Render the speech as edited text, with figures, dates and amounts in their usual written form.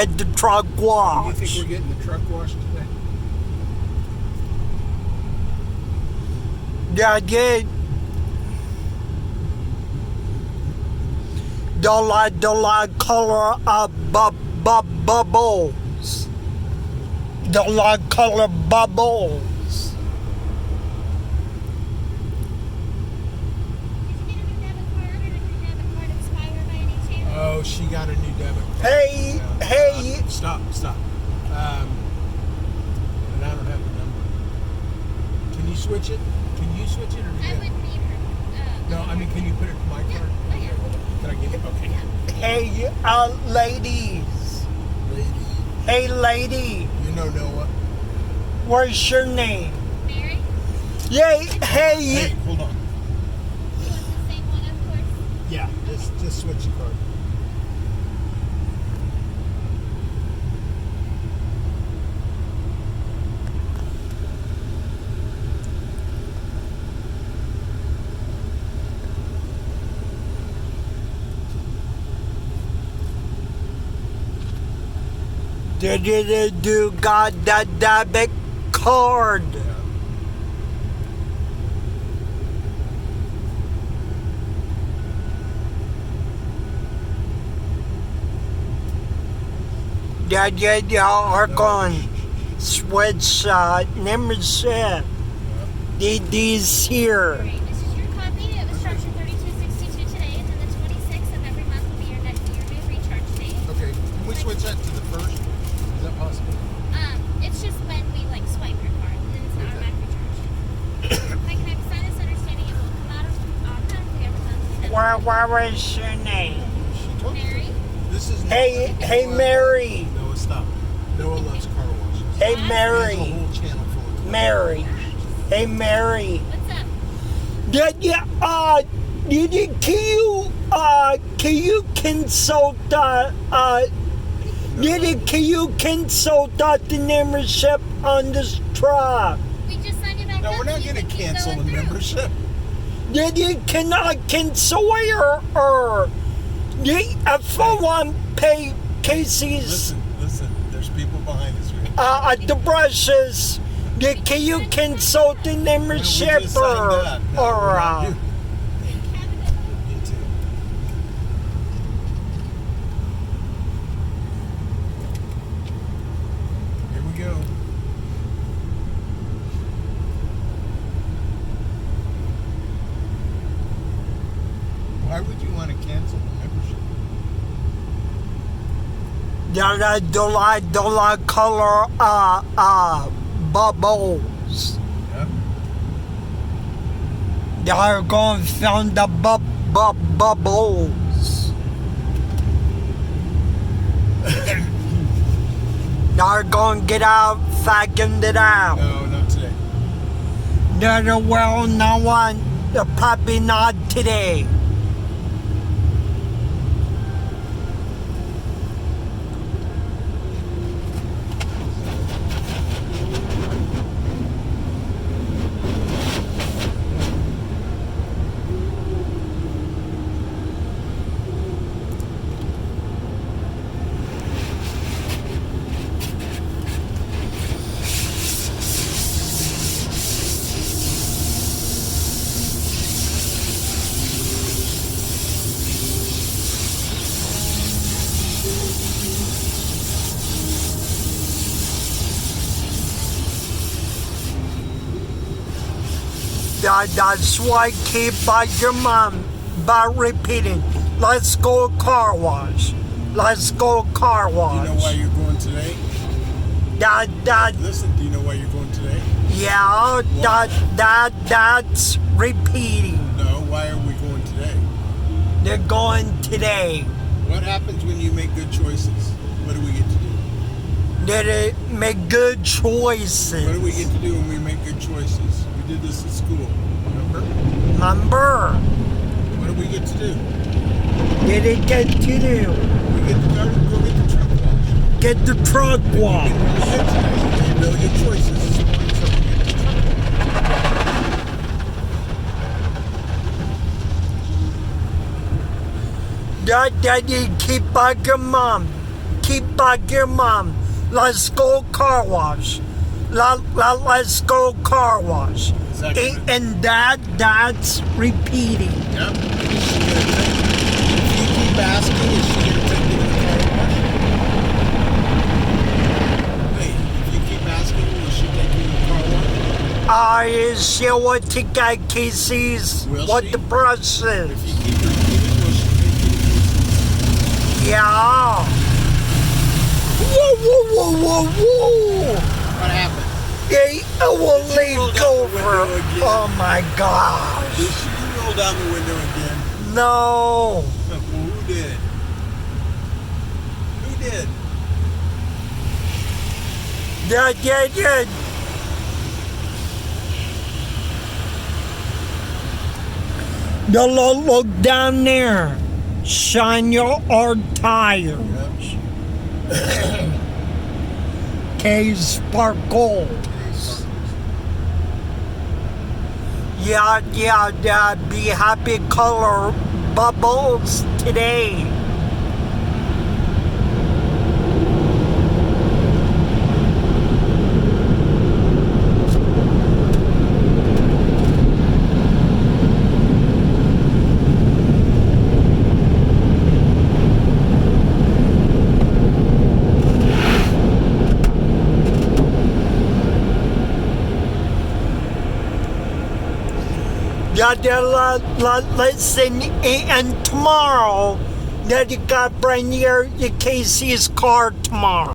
Get the truck You think washed. we're getting the truck washed today? Yeah, yeah. The light color of bubbles. The light color bubbles. Oh, she got a new debit card. Hey, Yeah. hey. Stop. And I don't have the number. Can you switch it? Can you switch it or do I you? would need her. No, I mean, can you put it to my card? Oh, yeah. Can I get it? Okay. Hey, ladies. Lady. Hey, lady. You know Noah. What's your name? Mary? Yay, Hey, hey. hold on. You want the same one, of course? Yeah, just switch the card. Did you got that debit card? You are going switch membership. These here. Great. This is your copy. It was charged for $32.62 today, and then the 26th of every month will be your new recharge date. Okay, can we switch that to the first? Is that possible? It's just when we swipe your card, and then it's an automatic recharge. I can have sinus understanding it will come out of automatically every month. What was your name? She told you. Mary? This is Hey, Mary. Noah, stop. Noah loves car washes. Hey, There's a Mary. whole channel full of car Mary. Hey, Mary. What's up? Can you consult the membership on this truck? We just signed it back No, up. we're not so you going can to keep cancel the going through. membership. You cannot cancel or if I want pay Casey's Listen. There's people behind us. Right? the brushes. Can you consult the membership We just signed that. No, or we're not doing- You too. Here we go. Why would you want to cancel the membership? the light color bubbles. Yeah. They're going to find the bubbles. They're going to get out, vacuum it out. No, not today. Well, no one, probably not today. That's why I keep by your mom by repeating, let's go car wash. Let's go car Do you wash. know why you're going today? Listen, do you know why you're going today? Yeah, that's repeating. No, why are we going today? They're going today. What happens when you make good choices? What do we get to do? They make good choices. What do we get to do when we make good choices? We did this at school, remember? Remember, What do we get to do? did it get to do? We get to go get the truck washed. Get the truck You washed. get really good today. You made really good choices this morning, so we get the truck washed. That you keep by your mom. keep like your mom. Let's go car wash. Let's go car wash. Is that good? And that's repeating. Yep. Is she gonna take? If you keep asking, is she gonna take you to the car wash? Wait, if you keep asking, will she take you to the car wash? She will take out Casey's Will what she? the brush If is. you keep repeating, will she take you to Casey's? Yeah. Whoa. What happened? It will Did you leave roll down go the for. window again? Oh my gosh. Did she roll down the window again? No. Well, who did? Who did? Yeah. Look down there. Shine your old tires. K Sparkle. Yeah, be happy color bubbles today. Listen, and tomorrow, that you got brand new Casey's car tomorrow.